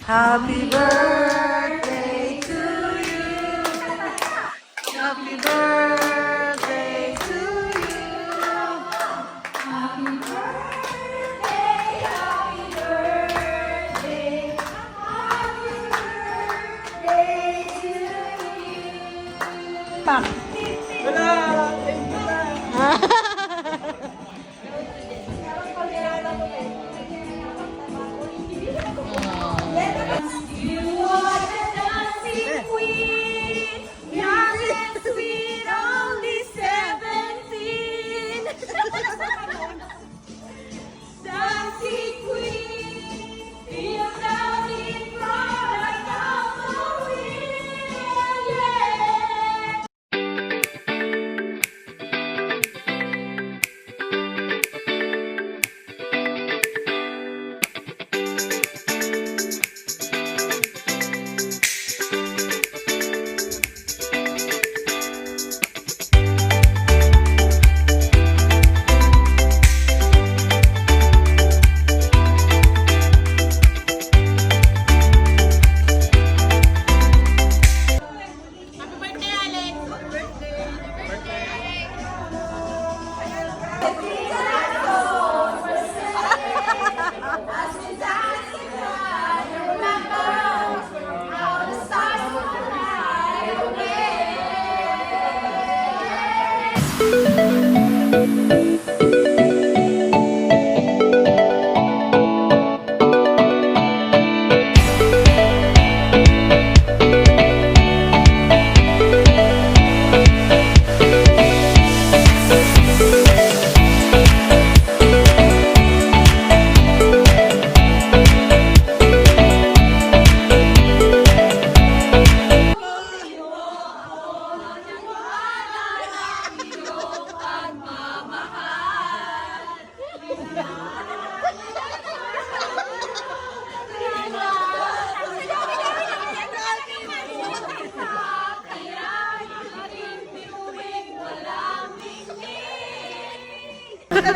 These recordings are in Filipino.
Happy birthday to you. Happy birthday to you. Happy birthday, happy birthday. Happy birthday to you. Pak. You are the dancing queen, young and sweet, only 17. Dancing queen, feel down in front of the wind, yeah.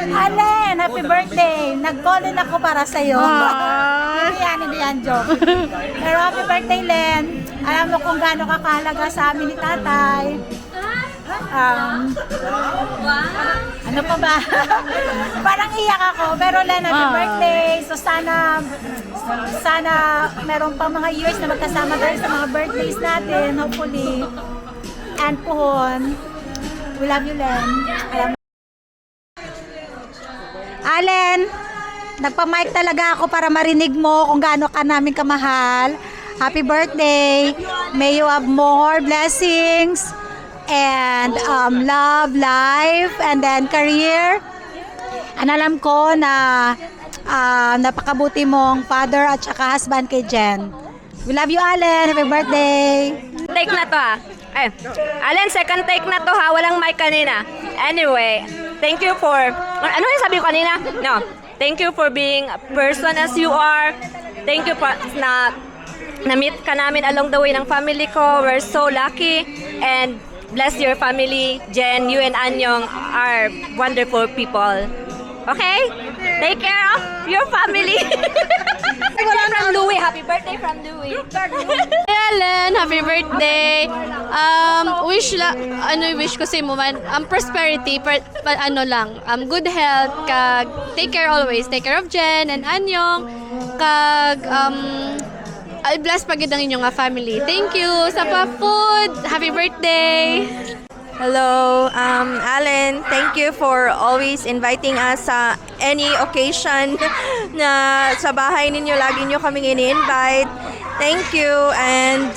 Allen, happy birthday! Nag-call-in ako para sa'yo. Hindi yan, joke. Pero happy birthday, Len. Alam mo kung gaano kakahalaga sa amin ni tatay. Ano pa ba? Parang iyak ako. Pero Len, happy birthday. So sana meron pa mga years na magkasama tayo sa mga birthdays natin. Hopefully. And Puhon. We love you, Len. Alam Allen, nagpa-mic talaga ako para marinig mo kung gaano ka namin kamahal. Happy birthday. May you have more blessings and love, life, and then career. And alam ko na napakabuti mong father at saka husband kay Jen. We love you, Allen. Happy birthday. Take na to Allen, second take na to ha. Walang mic kanina. Anyway, thank you for... Ano yung sabi ko kanina? No. Thank you for being a person as you are. Thank you for na-meet ka namin along the way ng family ko. We're so lucky. And bless your family. Jen, you and Anyong are wonderful people. Okay? Take care of your family. From Louie. Happy birthday from Louie. Ellen, happy birthday. Wish ko sa mo man, prosperity, good health, kag take care always. Take care of Jen and Anyong, kag I'll bless pagid ang inyong family. Thank you sa pa-food. Happy birthday. Hello, Allen. Thank you for always inviting us sa any occasion na sa bahay ninyo. Lagi nyo kaming ini-invite. Thank you. And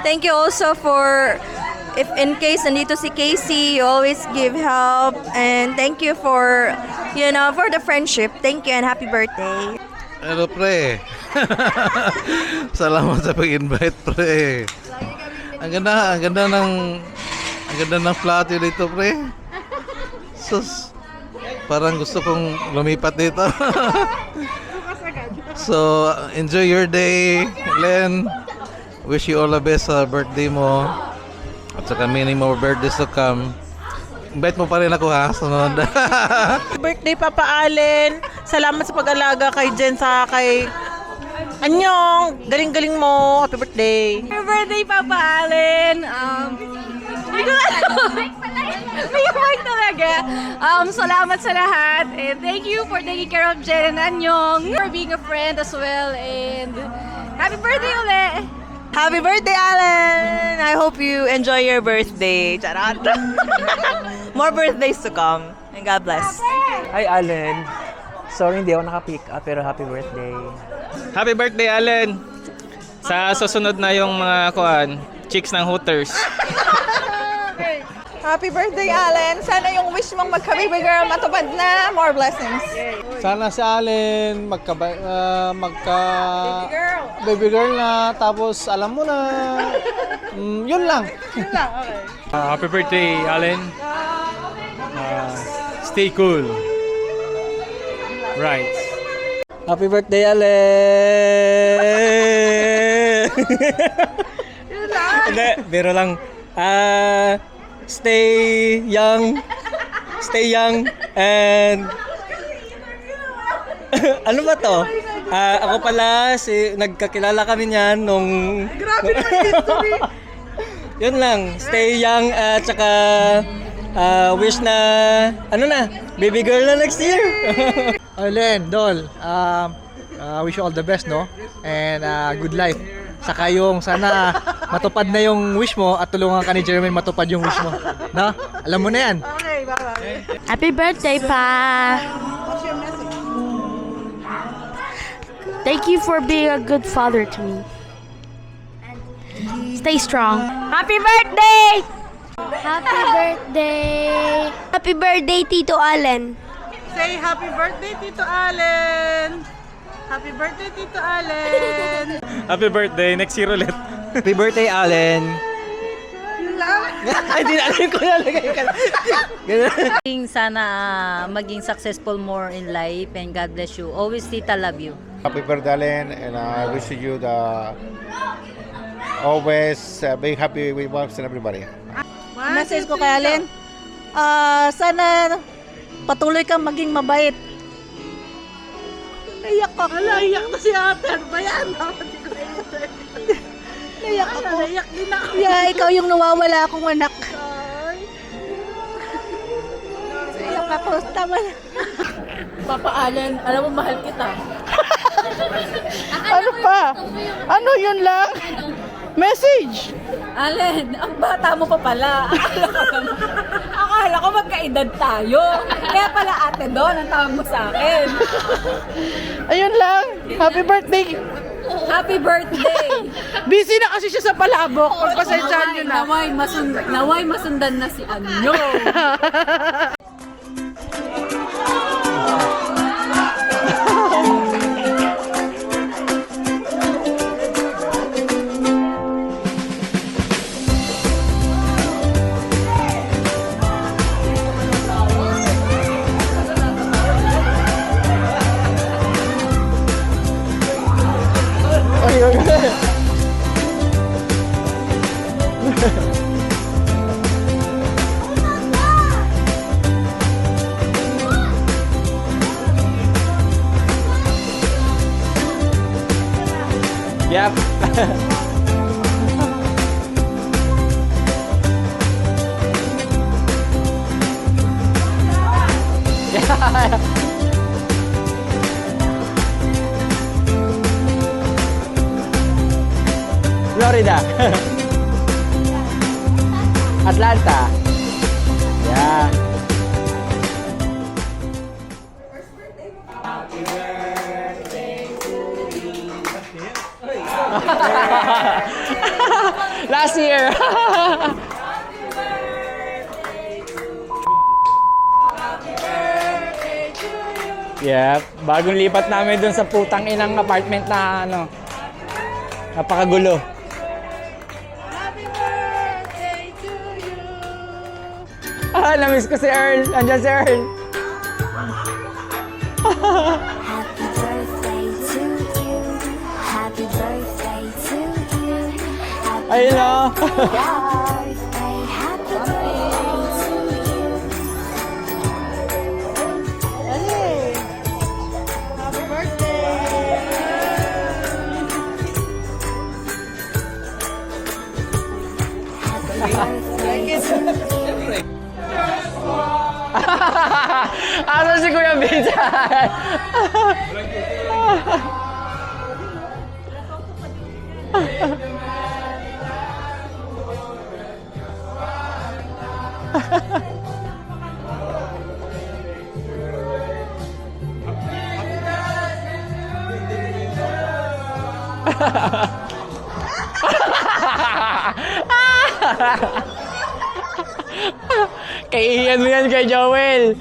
thank you also for, if in case nandito si Casey, you always give help. And thank you for, for the friendship. Thank you and happy birthday. Hello, pre. Salamat sa pag-invite, pre. Ang ganda ng plato dito, pre. Sus, parang gusto kong lumipat dito. So, enjoy your day, Len. Wish you all the best sa birthday mo. At saka many more birthdays to come. Invite mo pa rin ako ha, sunod. Birthday Papa Allen. Salamat sa pag-alaga kay Jen sa kay Anyong! Galing-galing mo! Happy birthday! Happy birthday, Papa Allen! Hindi ko alam. May mic talaga. Salamat sa lahat. And thank you for taking care of Jen and Anyong. For being a friend as well. And happy birthday ulit! Happy birthday, Alan! I hope you enjoy your birthday. Charot! More birthdays to come. And God bless. Hi, Allen. Sorry, hindi ako naka-pick up, pero happy birthday. Happy birthday, Allen! Sa susunod na yung mga chicks ng Hooters. Happy birthday, Allen! Sana yung wish mong magka-baby girl matupad na. More blessings. Sana si Allen baby girl na, tapos alam mo na, yun lang. Happy birthday, Allen. Stay cool. Right. Happy birthday, Allen! Hindi, biro lang. Stay young, and ano ba to? Ako pala, nagkakilala kami niyan nung... Grabe na history! Yun lang, stay young at saka wish na, baby girl na next year! Arlen, Dol, wish you all the best, no? And good life. Saka yung sana matupad na yung wish mo at tulungan ka ni Jermaine matupad yung wish mo. No? Alam mo na yan. Okay, bye-bye. Happy birthday, Pa! What's your message? Thank you for being a good father to me. Stay strong. Happy birthday! Happy birthday! Happy birthday, Tito Allen! Say happy birthday, Tito Allen! Happy birthday, Tito Allen! Happy birthday. Next year ulit. Happy birthday, Allen! Ay, di na alam ko nalagay ka. Sana maging successful more in life and God bless you. Always, Tita, love you. Happy birthday, Allen, and I wish you the always be happy with wives and everybody. Message ko kay Allen, sana patuloy kang maging mabait. Naiyak ako. Naiyak na si ate. Ano ba yan? Naiyak ako. Naiyak din ako. Yeah, ikaw yung nawawala akong anak. Naiyak ako. Tama na. Papa Allen, alam mo mahal kita. Ano pa? Ano yun lang? Message! Allen, ang bata mo pa pala. Akala ko magkaedad tayo. Kaya pala ate doon ang tawag mo sa akin. Ayun lang. Happy birthday. Happy birthday! Busy na kasi siya sa palabok. Pagpasensyahan nyo na. Naway masundan na si Anyo. Yep. Florida. Atlanta. Yeah. Last year. Yeah, bagong lipat namin dun sa putang inang apartment na napakagulo. Namiss ko si Earl. Andiyan si Earl. Happy birthday to you. Happy birthday to you. Ayun o. Birthday, happy birthday to you. Happy birthday. Minsan. Kaiiyan mo yan kay Joel.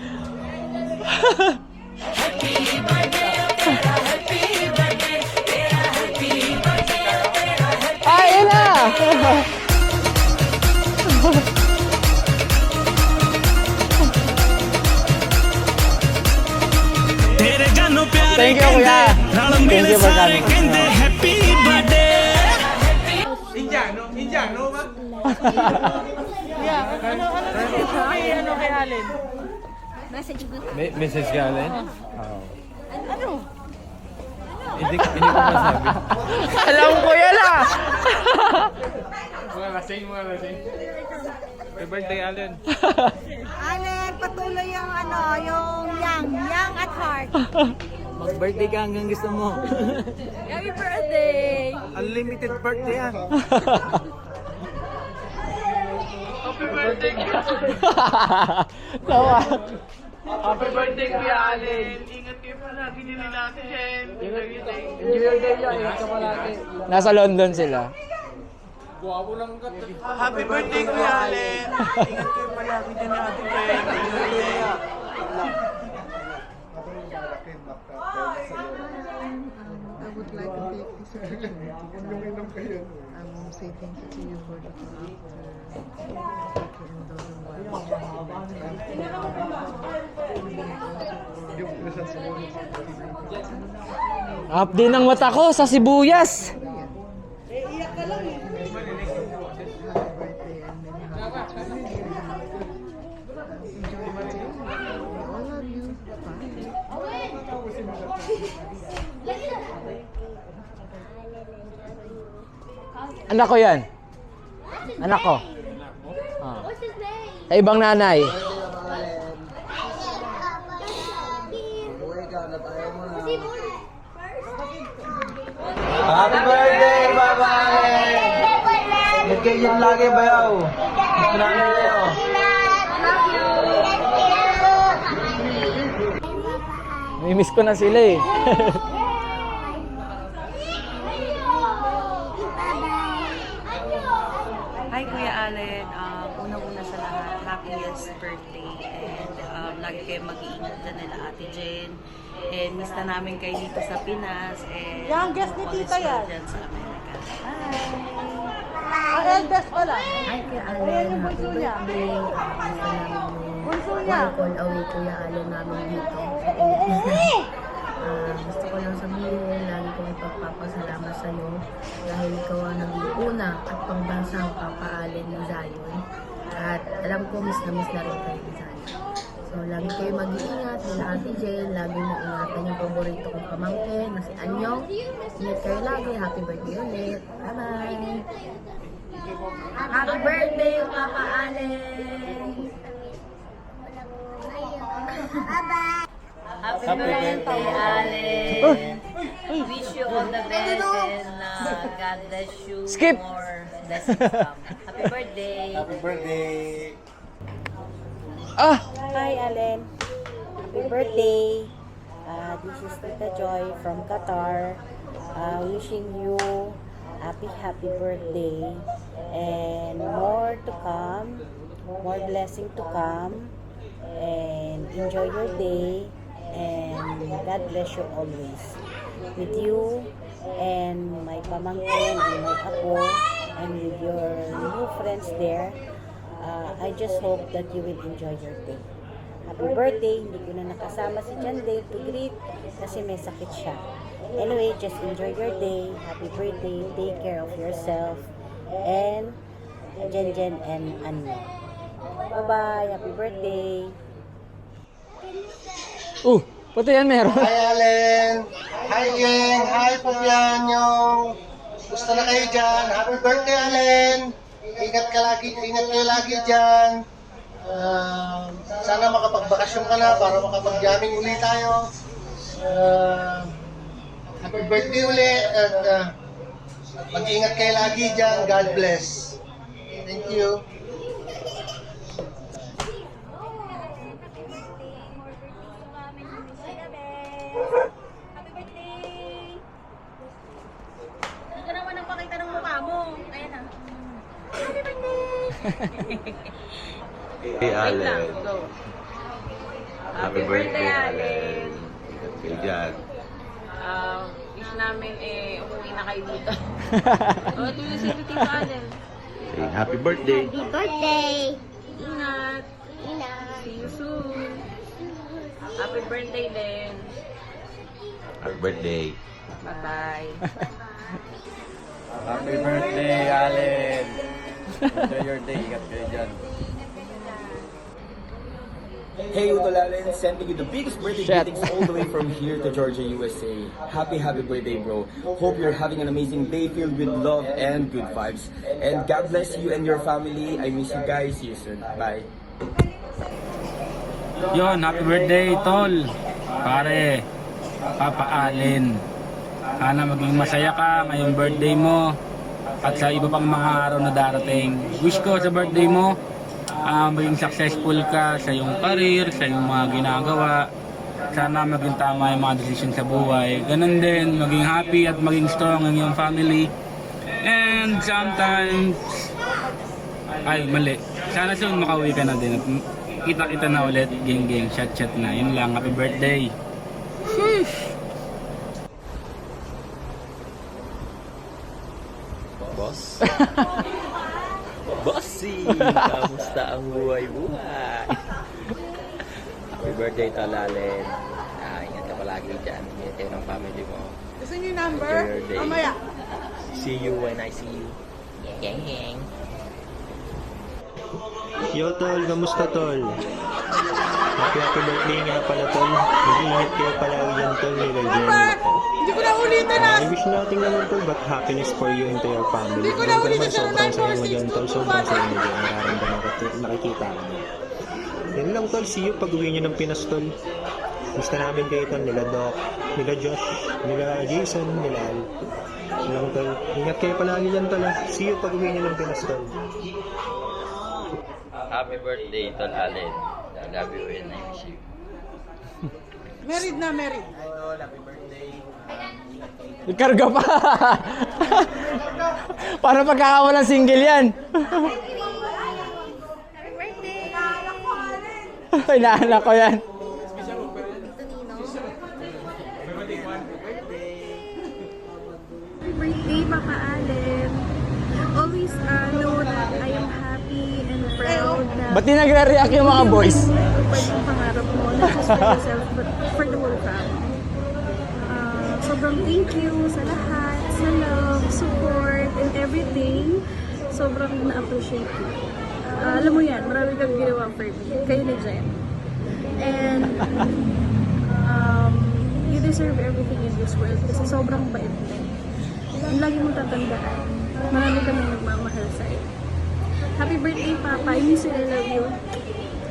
Ayun na! Thank you, kuya. Thank you for coming. Ano kay Allen? Message ka alin? Hindi ko masabi. Alam ko yan ah! Mga lasing. Happy birthday, Allen. Allen, patuloy yung young at heart. Mag-birthday ka hanggang gusto mo. Happy birthday! Unlimited birthday yan. Tawa. Happy birthday, Kuya Allen. Ingat kayo palagi ni Ate Jen. Enjoy your day yan. Ingat ka palagi. Nasa London sila. Happy birthday, Kuya Allen. Ingat kayo palagi ni Ate Jen. I would like to take this opportunity to say thank you to you for the Up din ang mata ko sa sibuyas. Iyak ka lang eh. Happy birthday and many happy returns. Enjoy your day. We all love you. Anak ko yan. Anak ko. Sa ibang nanay. Happy birthday, Baba! Nagkayon lagi bayaw. Maraming kayo. Mimiss ko na sila eh. Hi, Kuya Allen. Unang-una sa lahat, happiest birthday. And lagi kayo mag-iingat dyan nila Ate Jen. And miss na namin kayo dito sa Pinas. And Yung guest ni Tita yan. dyan sa Amerika. Ang eldest pala. Hi, Kuya Allen. Ayan yung bunso niya. Bunso niya. Call away Kuya Allen namin dito. Gusto ko lang sabihin, lagi kong ipagpapasalamat sa iyo dahil ikaw ang naging una at pangbansang papaalin ni Zion. At alam ko, miss na rin kayo ni Zion. So, lagi kayo mag-iingat, nila Ate Jen, lagi mo ingatan yung paborito kong pamangkin, na si Anyong. Ingat kayo lagi, happy birthday ulit. Bye-bye! Happy birthday, Papa Allen! Bye-bye! Happy birthday, Allen. Wish you all the best and God bless you. Skip. More blessings come. Happy birthday. Happy birthday. Ah! Hi, Allen. Happy birthday. This is Tita Joy from Qatar. Wishing you happy birthday and more to come, more blessing to come, and enjoy your day, and God bless you always. With you and my pamangkin and my apo and with your new friends there, I just hope that you will enjoy your day. Happy birthday! Hindi ko na nakasama si John Dave to greet kasi may sakit siya. Anyway, just enjoy your day. Happy birthday. Take care of yourself. And Jen and Anya. Bye-bye. Happy birthday. Pati yan meron. Hi, Allen. Hi, Yeng. Hi, Pupianyong. Gusto na kayo dyan. Happy birthday, Allen. Ingat kayo lagi dyan. Sana makapagbakasyon ka na para makapag-jamming uli tayo. Happy birthday uli at mag-ingat kayo lagi dyan. God bless. Thank you. Happy birthday! Hindi ka naman nagpakita ng mukha mo. Ayan na. Happy birthday! Hey, Allen. Go. Happy birthday, Allen. Ingat kayo dyan. Wish namin umuwi na kayo dito. What do you say to Tito Allen? Say happy birthday. Happy birthday! Ingat! See you soon! Happy birthday din! Happy birthday. Bye-bye! Happy birthday, Allen! Enjoy your day. Ingat kayo dyan. Hey Utol Allen, sending you the biggest birthday greetings all the way from here to Georgia, USA. Happy birthday, bro. Hope you're having an amazing day filled with love and good vibes. And God bless you and your family. I miss you guys. See you soon. Bye. Yon, happy birthday, Tol. Pare, Papa Allen. Sana maging masaya ka ngayong birthday mo at sa iba pang mga araw na darating. Wish ko sa birthday mo, maging successful ka sa iyong career, sa iyong mga ginagawa. Sana maging tama yung mga decision sa buhay. Ganun din, maging happy at maging strong ang iyong family. And sometimes, ay mali, sana soon makauwi ka na din at kita-kita na ulit, geng-geng, chat-chat na. Yun lang, happy birthday. Boss? Bossy! Kamusta ang buhay-buhay? Happy birthday, Tol Allen. Ingat ka palagi dyan. Ingat kayo ng family mo. Gusto niyo yung number? Enjoy your day. Mamaya. See you when I see you. Gang, gang. Yo tol, kamusta tol? Happy birthday nga pala tol. Mag-ingat kayo palagi dyan tol, nila Jeremy. Hindi ko na ulitin na! I wish natin naman tol, but happiness for you and to your family. Hindi ko na ulitin naman sa sobrang saya mo 946 dyan tol, sobrang saya mo dyan. Nararamdaman ko, nakikita ko na. Yan lang tol, see you pag uwi nyo ng Pinas tol. Gusto namin kayo tol, nila Doc, nila Josh, nila Jason, nila Al. Yan lang tol, ingat kayo palagi dyan tol. See you pag uwi nyo ng Pinas tol. Happy birthday, Tol Allen. I love you and I miss you. Married na, married. Happy birthday. Ikarga pa! Para pagkakawalan single yan. Inaanak ko yan. Birthday, Papa Allen. Always know that I am happy and proud na Ba't di nagre-react yung mga boys? matupad yung pangarap mo, not just for yourself, but for the whole family. Sobrang thank you sa lahat, sa love, support, and everything. Sobrang na-appreciate ko. Alam mo yan, marami kang ginawa for me. Kayo ni Jen. And you deserve everything in this world kasi sobrang bait mo. Yung lagi mong tatandaan, marami kami nagmamahal sa'yo. Happy birthday, Papa. I miss you, I love you.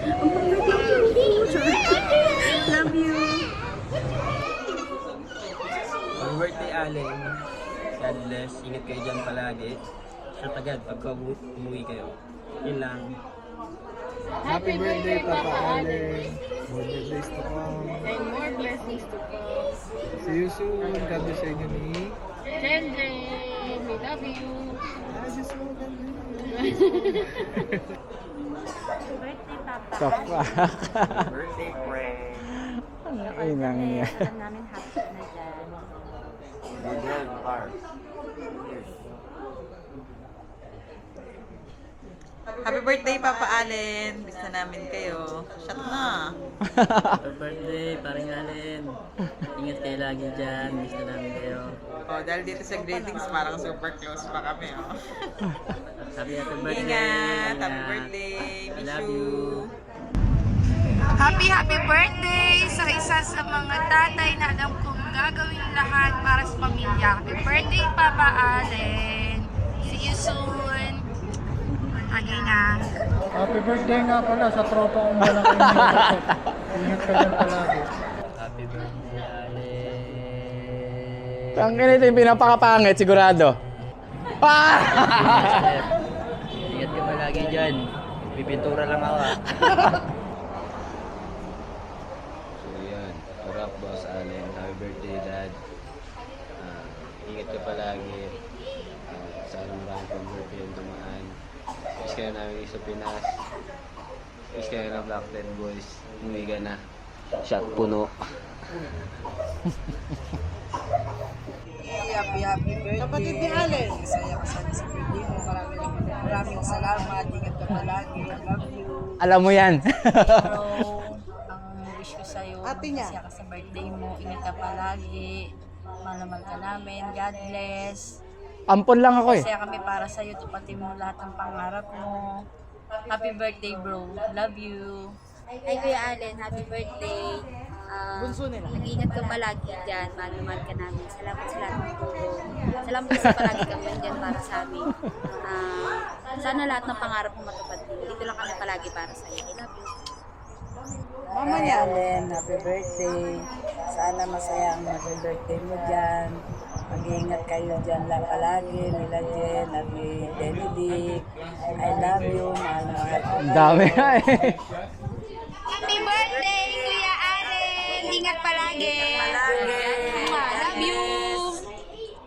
Ang pangit lang yung love you. Happy birthday, Allen. God bless. Ingat kayo dyan palagi. Shoot agad pagka umuwi kayo. Yun lang. Happy birthday, Papa Allen. More birthdays to come. And more blessings to come. See you soon. God bless sa inyo ni Jen, we love you. Birthday, Papa. Kapak. Birthday, friend. Ay, nang yan. Alam namin happy na dyan. Happy birthday, Papa Allen. Miss na namin kayo. Shut na. Happy birthday, paring Allen. Ingat kayo lagi dyan. Miss na namin kayo. Oh, dahil dito sa greetings, parang super close pa kami. Oh. Happy birthday. Ingat. Happy birthday. I Miss love you. Happy birthday sa isa sa mga tatay na alam kong gagawin lahat para sa pamilya. Happy birthday, Papa Allen. See you soon. Lagi na. Happy birthday nga pala sa tropa kong malaki nito. Ingat ka dyan palagi. Happy birthday, Allen. Ang ganito yung pinapakapangit, sigurado. Ingat ka palagi dyan. Pipintura lang ako So yan, Rock Boss Allen, happy birthday Dad. Ingat ka palagi. Sana marami pang birthday yung dumaan. Miss ka na namin sa Pinas. Miss ka na Black Ten Boys. Umuwi ka na. Shot puno. Happy birthday. Kapatid ni Allen. Masaya ka sana sa birthday mo. Maraming salamat. Ingat ka palagi. I love you. Alam mo yan. Ang wish ko sa'yo, Ate niya. masaya ka sa birthday mo, ingat ka palagi, mahal ka namin, God bless. Ampon lang ako eh. Masaya kami para sa'yo, tupatin mo lahat ng pangarap mo. Happy birthday bro, love you. Ay, Kuya Allen, happy birthday. Bunso nila. Mag-ingat ka palagi dyan. Mahal ka namin. Salamat sa lahat ng tulong. Salamat sa palagi kami dyan para sa amin. Sana lahat ng pangarap mo matupad din. Dito lang kami palagi para sa iyo. I love you. Mama niya. Allen, happy birthday. Sana masaya ang maging birthday mo dyan. Mag-iingat kayo dyan lang palagi. Nila Jen, Abi Benedict. I love you. Mahal ko. Ang dami nga eh. Happy birthday, Kuya Allen! Ingat palagi! Love you!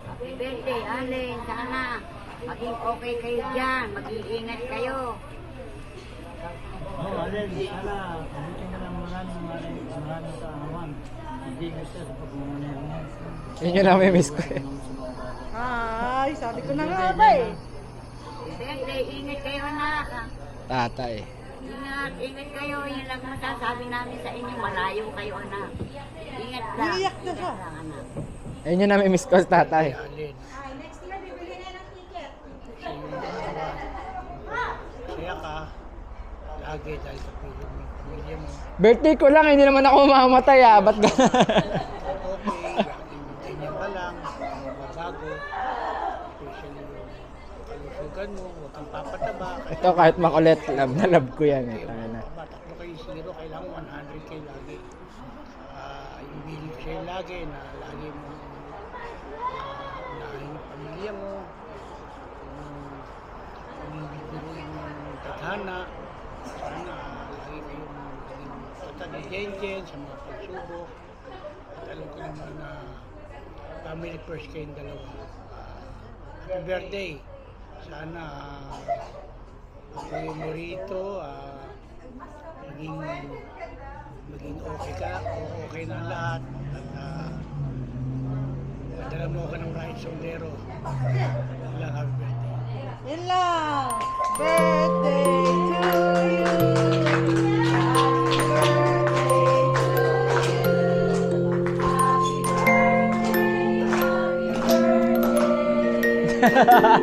Happy birthday, Allen. Sana maging okay kayo dyan. Mag-iingat kayo. Allen, sana abutin mo ng maraming kaarawan. Hindi gusto sa pagmumulay mo. Yun yung nami-miss ko eh. Ay, sabi ko na nga ba eh. Birthday, ingat kayo anak. Tatay. Ingat kayo. Yun lang masasabi namin sa inyo. Malayo kayo anak. Ingat lang. Iiyak na siya. Ingat lang, anak. Ayun yung nami-miss ko sa tatay. Kaya ka, lagi dahil sa pamilya mo. Birthday ko lang, hindi naman ako mamamatay ah. Ba't Okay, ganyan ka lang, magbabago. Especially yung kalusugan mo, huwag kang papataba. ito kahit makulit, love na love ko yan eh. Takbo kayo zero, kailangan 100 kayo lagi. Yung bilip sa'yo lagi na lagi mo unahin yung pamilya mo, umibiguro yung tadhana. Sana lagi kayong tatagigyan sa mga pagsubok. At alam ko naman na family first kayong dalawa. Happy birthday! Sana ako mo rito, maging okay ka, okay na lahat. At madala mo ka ng right sombrero. Yun lang, happy birthday. Yun lang. Birthday to you. Ha ha ha.